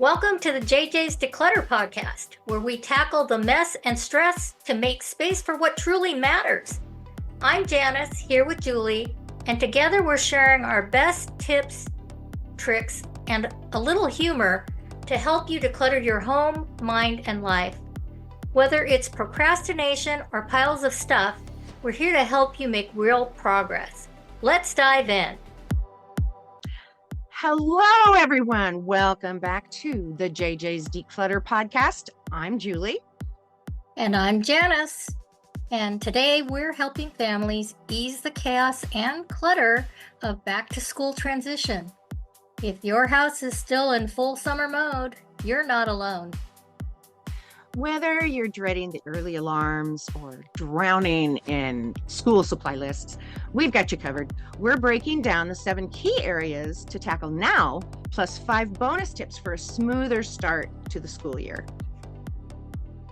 Welcome to the JJs Declutter Podcast, where we tackle the mess and stress to make space for what truly matters. I'm Janis, here with Julie, and together we're sharing our best tips, tricks, and a little humor to help you declutter your home, mind, and life. Whether it's procrastination or piles of stuff, we're here to help you make real progress. Let's dive in. Hello, everyone. Welcome back to the JJs Declutter Podcast. I'm Julie. And I'm Janis. And today we're helping families ease the chaos and clutter of back-to-school transition. If your house is still in full summer mode, you're not alone. Whether you're dreading the early alarms or drowning in school supply lists, we've got you covered. We're breaking down the 7 key areas to tackle now, plus 5 bonus tips for a smoother start to the school year.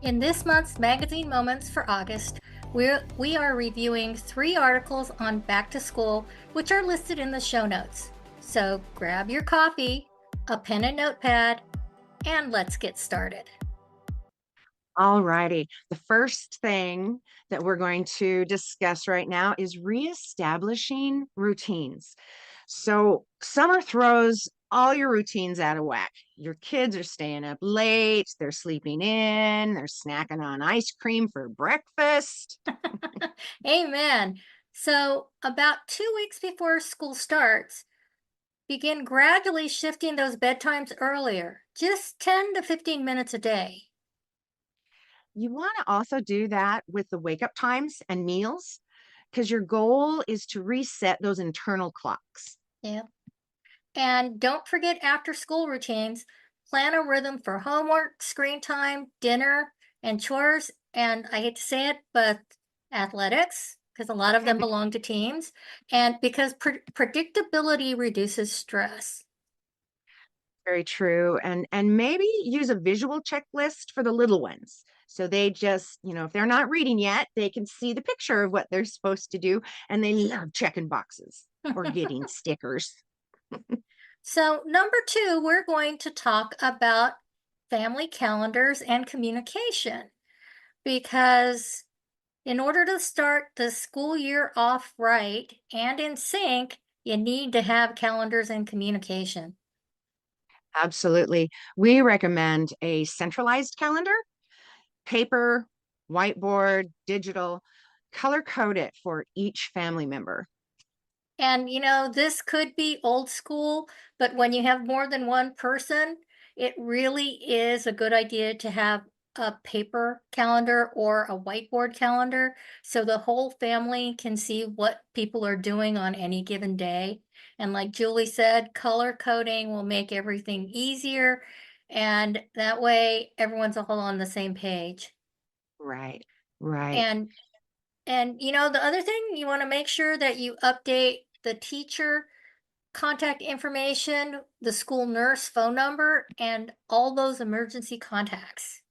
In this month's Magazine Moments for August, we are reviewing 3 articles on back to school, which are listed in the show notes. So grab your coffee, a pen and notepad, and let's get started. All righty. The first thing that we're going to discuss right now is reestablishing routines. So summer throws all your routines out of whack. Your kids are staying up late, they're sleeping in, they're snacking on ice cream for breakfast. Amen. So about 2 weeks before school starts, begin gradually shifting those bedtimes earlier, just 10 to 15 minutes a day. You want to also do that with the wake up times and meals because your goal is to reset those internal clocks. Yeah. And don't forget after school routines. Plan a rhythm for homework, screen time, dinner, and chores. And I hate to say it, but athletics, because a lot of them belong to teams. And because predictability reduces stress. Very true. And maybe use a visual checklist for the little ones. So they just, if they're not reading yet, they can see the picture of what they're supposed to do. And they love checking boxes or getting stickers. So, number 2, we're going to talk about family calendars and communication, because in order to start the school year off right and in sync, you need to have calendars and communication. Absolutely. We recommend a centralized calendar, paper, whiteboard, digital, color code it for each family member. And this could be old school, but when you have more than one person, it really is a good idea to have a paper calendar or a whiteboard calendar so the whole family can see what people are doing on any given day. And like Julie said, color coding will make everything easier, and that way everyone's all on the same page. Right, right. And the other thing, you want to make sure that you update the teacher contact information, the school nurse phone number, and all those emergency contacts.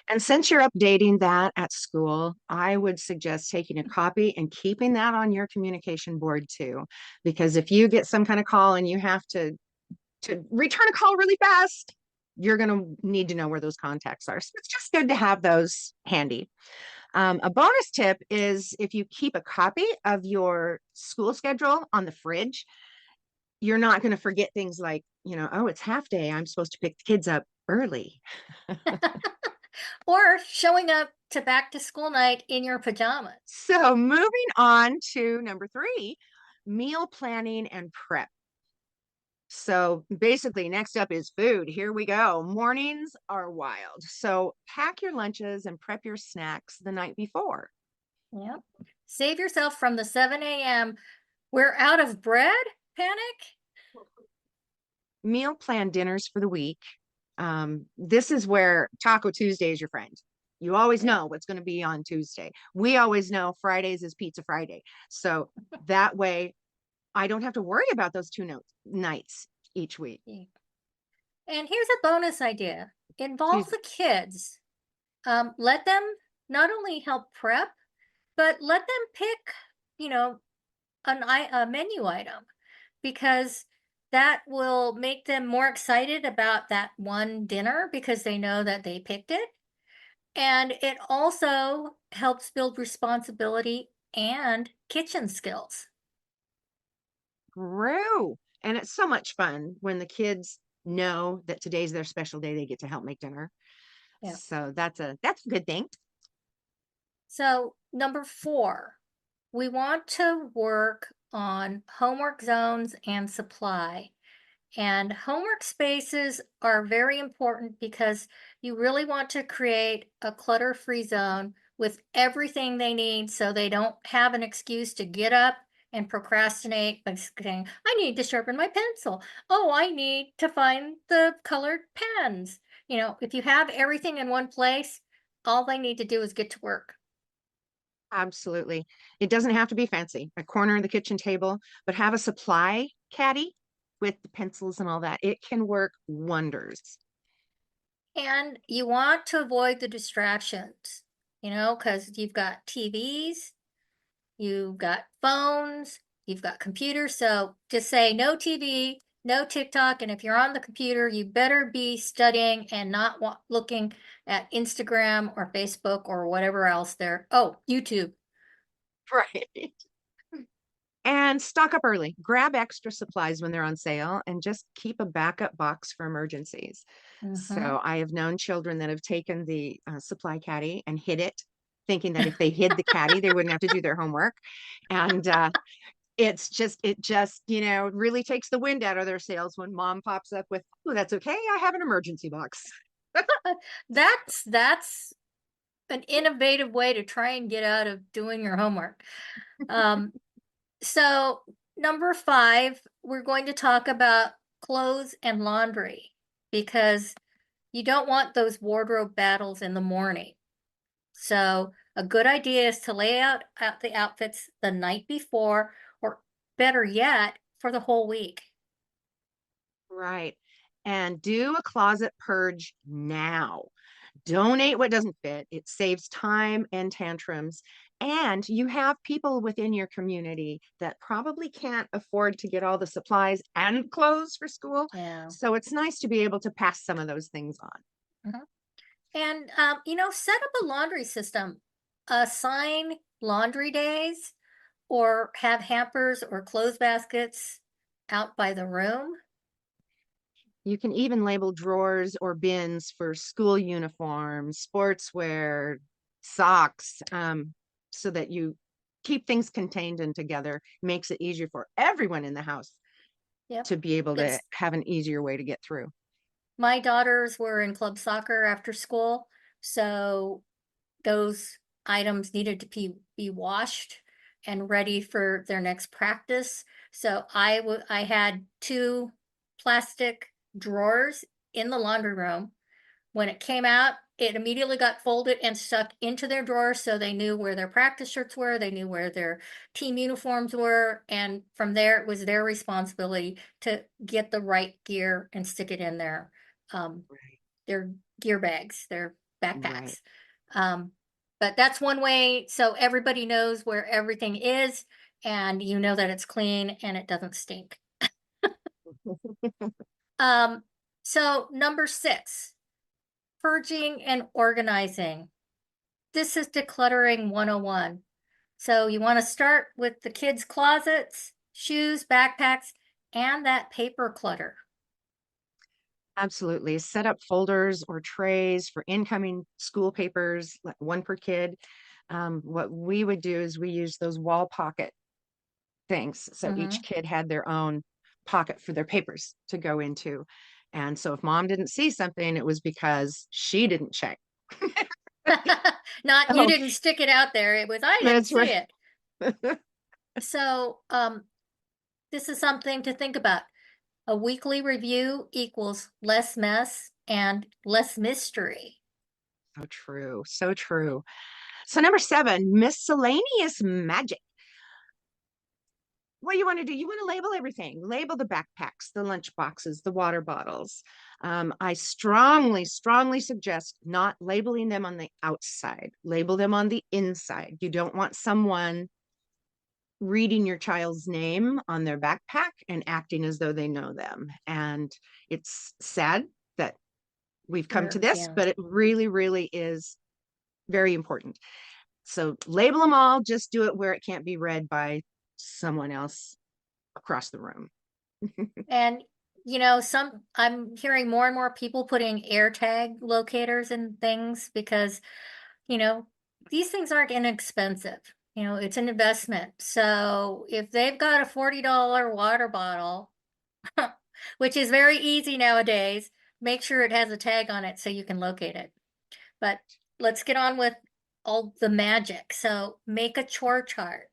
And since you're updating that at school, I would suggest taking a copy and keeping that on your communication board too. Because if you get some kind of call and you have to return a call really fast, you're going to need to know where those contacts are. So it's just good to have those handy. A bonus tip is if you keep a copy of your school schedule on the fridge, you're not going to forget things like, oh, it's half day. I'm supposed to pick the kids up early. Or showing up to back to school night in your pajamas. So moving on to number 3, meal planning and prep. So basically next up is food. Here we go. Mornings are wild. So pack your lunches and prep your snacks the night before. Yep. Save yourself from the 7 a.m. we're out of bread panic. Meal plan dinners for the week. This is where Taco Tuesday is your friend. You always know what's going to be on Tuesday. We always know Fridays is Pizza Friday. So that way I don't have to worry about those 2 nights each week. And here's a bonus idea. Involve the kids. Let them not only help prep, but let them pick, a menu item, because That will make them more excited about that one dinner because they know that they picked it. And it also helps build responsibility and kitchen skills. True. And it's so much fun when the kids know that today's their special day, they get to help make dinner. Yeah. So that's a good thing. So, number 4, we want to work on homework zones and supply. And homework spaces are very important because you really want to create a clutter free zone with everything they need so they don't have an excuse to get up and procrastinate by saying, I need to sharpen my pencil. Oh, I need to find the colored pens. If you have everything in one place, all they need to do is get to work. Absolutely. It doesn't have to be fancy, a corner of the kitchen table, but have a supply caddy with the pencils and all that. It can work wonders. And you want to avoid the distractions, because you've got TVs, you've got phones, you've got computers. So just say no TV, no TikTok. And if you're on the computer, you better be studying and not looking at Instagram or Facebook or whatever else there. Oh, YouTube. Right. And stock up early. Grab extra supplies when they're on sale and just keep a backup box for emergencies. Hmm. So I have known children that have taken the supply caddy and hid it, thinking that if they hid the caddy, they wouldn't have to do their homework. And it just really takes the wind out of their sails when mom pops up with, oh, that's okay. I have an emergency box. That's an innovative way to try and get out of doing your homework. Um, So, number 5, we're going to talk about clothes and laundry because you don't want those wardrobe battles in the morning. So, a good idea is to lay out the outfits the night before, or better yet, for the whole week. Right. And do a closet purge now. Donate what doesn't fit. It saves time and tantrums. And you have people within your community that probably can't afford to get all the supplies and clothes for school. Yeah. So it's nice to be able to pass some of those things on. Mhm. And, set up a laundry system. Assign laundry days or have hampers or clothes baskets out by the room. You can even label drawers or bins for school uniforms, sportswear, socks, so that you keep things contained and together. Makes it easier for everyone in the house Yep. to be able to It's have an easier way to get through. My daughters were in club soccer after school, so those items needed to be washed and ready for their next practice. So I had 2 plastic drawers in the laundry room. When it came out, it immediately got folded and stuck into their drawers so they knew where their practice shirts were, they knew where their team uniforms were, and from there it was their responsibility to get the right gear and stick it in um, Right. their gear bags, their Right. backpacks. Um, but that's one way so everybody knows where everything is and you know that it's clean and it doesn't stink. Um, so number 6, purging and organizing. This is decluttering 101. So you want to start with the kids' closets, shoes, backpacks, and that paper clutter. Absolutely. Set up folders or trays for incoming school papers, like one per kid. What we would do is we use those wall pocket things. So each Hmm. kid had their own pocket for their papers to go into. And so if mom didn't see something, it was because she didn't check. Not you Oh, didn't stick it out there. It was I didn't that's see right. it. So this is something to think about. A weekly review equals less mess and less mystery. So true. So true. So number 7, miscellaneous magic. What you want to do, you want to label everything. Label the backpacks, the lunch boxes, the water bottles. I strongly, strongly suggest not labeling them on the outside. Label them on the inside. You don't want someone reading your child's name on their backpack and acting as though they know them. And it's sad that we've come to this, Yeah. but it really, really is very important. So label them all, just do it where it can't be read by someone else across the room. And I'm hearing more and more people putting AirTag locators and things because, you know, these things aren't inexpensive. It's an investment. So if they've got a $40 water bottle, which is very easy nowadays, make sure it has a tag on it so you can locate it. But let's get on with all the magic. So make a chore chart.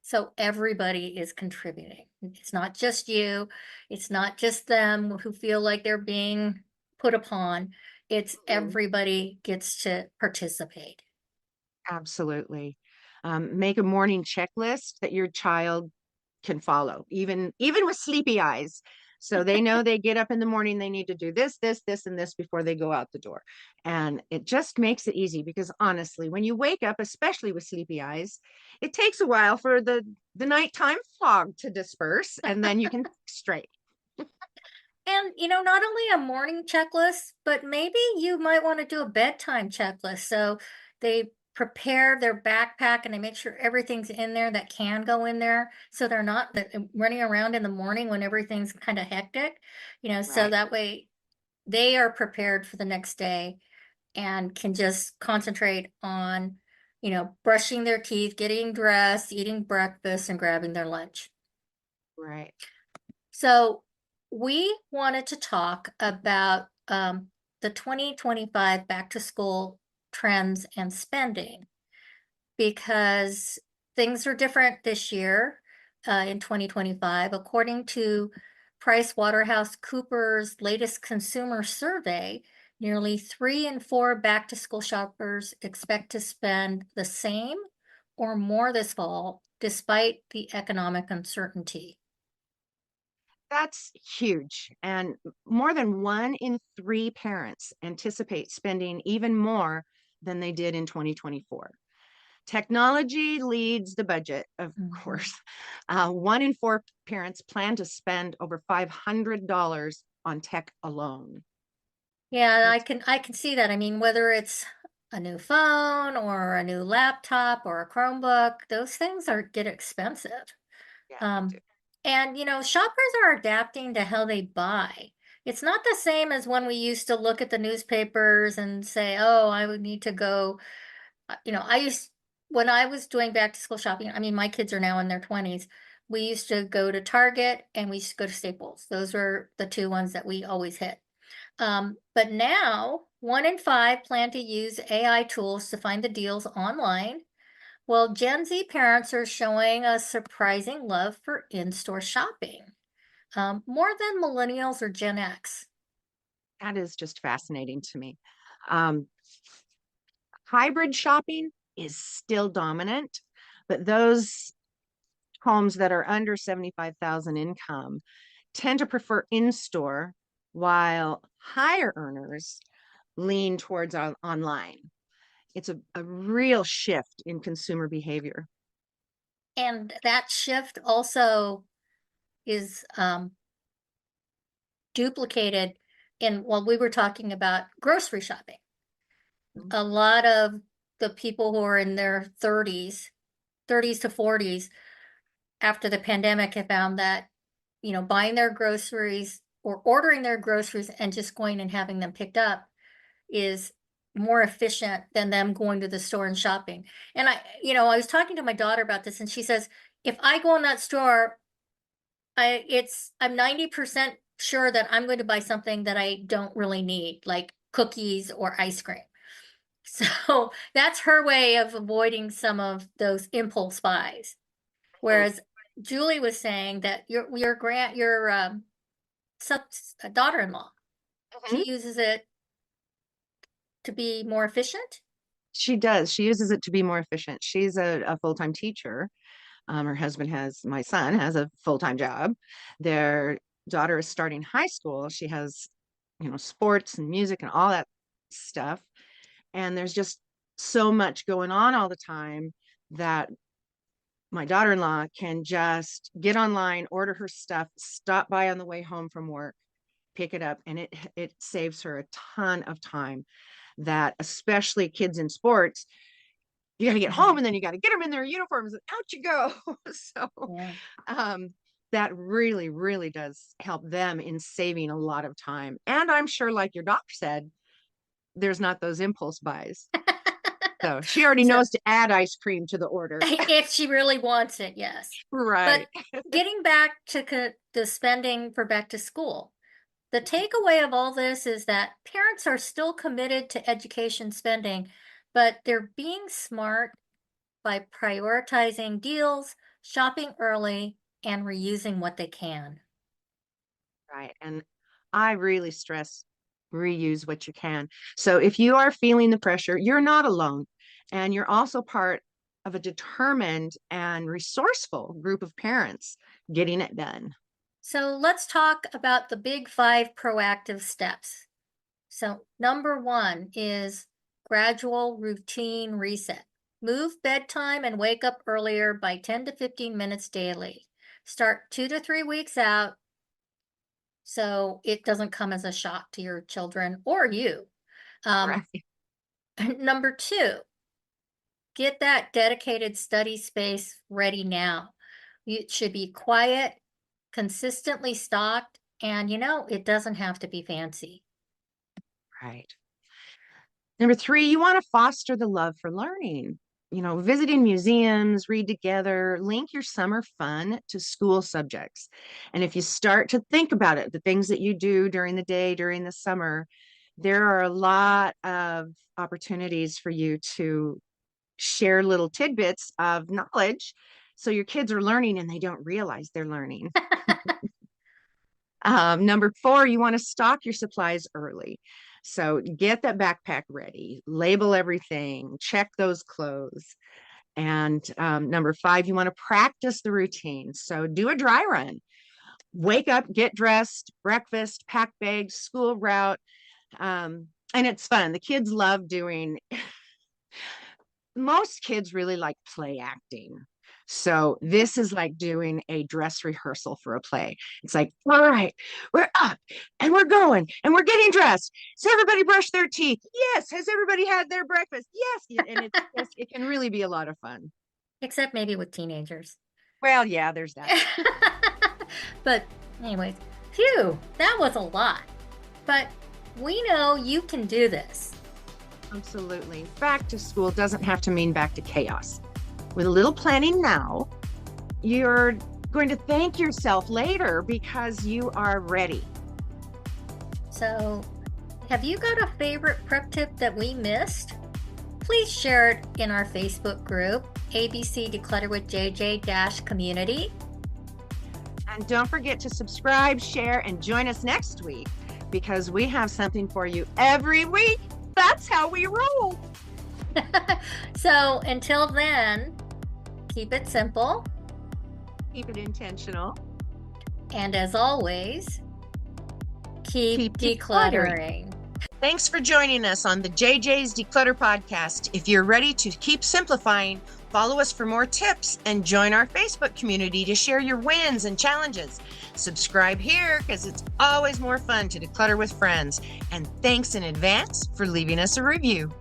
So everybody is contributing. It's not just you. It's not just them who feel like they're being put upon. It's everybody gets to participate. Absolutely. Make a morning checklist that your child can follow, even with sleepy eyes. So they know they get up in the morning, they need to do this, this, and this before they go out the door. And it just makes it easy because honestly, when you wake up, especially with sleepy eyes, it takes a while for the nighttime fog to disperse and then you can think straight. And, not only a morning checklist, but maybe you might want to do a bedtime checklist. So they prepare their backpack and they make sure everything's in there that can go in there. So they're not running around in the morning when everything's kind of hectic, so Right, that way they are prepared for the next day and can just concentrate on, brushing their teeth, getting dressed, eating breakfast, and grabbing their lunch. right. So we wanted to talk about the 2025 back to school trends and spending because things are different this year in 2025. According to Price Waterhouse Cooper's latest consumer survey, nearly 3 in 4 back to school shoppers expect to spend the same or more this fall, despite the economic uncertainty. That's huge. And more than 1 in 3 parents anticipate spending even more than they did in 2024. Technology leads the budget, of Mhm. course. 1 in 4 parents plan to spend over $500 on tech alone. Yeah, I That's, can I can see that. I mean, whether it's a new phone or a new laptop or a Chromebook, those things get expensive. yeah, they do. Um, and shoppers are adapting to how they buy. It's not the same as when we used to look at the newspapers and say, "Oh, I would need to go." I used when I was doing back to school shopping. I mean, my kids are now in their 20s. We used to go to Target and we used to go to Staples. Those were the two ones that we always hit. But now, 1 in 5 plan to use AI tools to find the deals online. Well, Gen Z parents are showing a surprising love for in store shopping, more than millennials or Gen X. That is just fascinating to me. Um, Hybrid shopping is still dominant, but those homes that are under 75,000 income tend to prefer in-store, while higher earners lean towards online. It's a real shift in consumer behavior. And that shift also is duplicated in, well, we were talking about grocery shopping. A lot of the people who are in their 30s to 40s after the pandemic have found that, buying their groceries or ordering their groceries and just going and having them picked up is more efficient than them going to the store and shopping. And I was talking to my daughter about this and she says, if I go in that store, I'm 90% sure that I'm going to buy something that I don't really need, like cookies or ice cream. So that's her way of avoiding some of those impulse buys. Mhm. Whereas Julie was saying that your daughter-in-law, Mhm. she uses it to be more efficient. She does. She uses it to be more efficient. She's a full-time teacher. Her husband my son has a full-time job. Their daughter is starting high school. She has, sports and music and all that stuff. And there's just so much going on all the time that my daughter-in-law can just get online, order her stuff, stop by on the way home from work, pick it up, and it saves her a ton of time. That especially kids in sports, you got to get home and then you got to get them in their uniforms and out you go. So Yeah. that really, really does help them in saving a lot of time. And I'm sure, like your doctor said, there's not those impulse buys. So she already So knows to add ice cream to the order. if she really wants it, yes. But Right. getting back to the spending for back to school, the takeaway of all this is that parents are still committed to education spending, but they're being smart by prioritizing deals, shopping early, and reusing what they can. Right. And I really stress reuse what you can. So if you are feeling the pressure, you're not alone. And you're also part of a determined and resourceful group of parents getting it done. So let's talk about the big five proactive steps. So, number one is gradual routine reset. Move bedtime and wake up earlier by 10 to 15 minutes daily. Start 2 to 3 weeks out so it doesn't come as a shock to your children or you. Um, Right. Number two, get that dedicated study space ready now. It should be quiet, consistently stocked, and it doesn't have to be fancy. Right. Number three, you want to foster the love for learning. Visiting museums, read together, link your summer fun to school subjects. And if you start to think about it, the things that you do during the day, during the summer, there are a lot of opportunities for you to share little tidbits of knowledge. So your kids are learning and they don't realize they're learning. Number four, you want to stock your supplies early. So get that backpack ready, label everything, check those clothes. And number five, you want to practice the routine. So do a dry run, wake up, get dressed, breakfast, pack bags, school route. And it's fun. The kids love doing, most kids really like play acting. So this is like doing a dress rehearsal for a play. It's like, all right, we're up and we're going and we're getting dressed. So everybody brush their teeth. Yes. Has everybody had their breakfast? Yes. And it can really be a lot of fun. Except maybe with teenagers. Well, yeah, there's that. But anyways, phew, that was a lot. But we know you can do this. Absolutely. Back to school doesn't have to mean back to chaos. With a little planning now, you're going to thank yourself later because you are ready. So, have you got a favorite prep tip that we missed? Please share it in our Facebook group, ABC Declutter with JJ Community. And don't forget to subscribe, share, and join us next week because we have something for you every week. That's how we roll. So until then, keep it simple. Keep it intentional. And as always, keep decluttering. decluttering. Thanks for joining us on the JJs Declutter Podcast. If you're ready to keep simplifying, follow us for more tips and join our Facebook community to share your wins and challenges. Subscribe here because it's always more fun to declutter with friends. And thanks in advance for leaving us a review.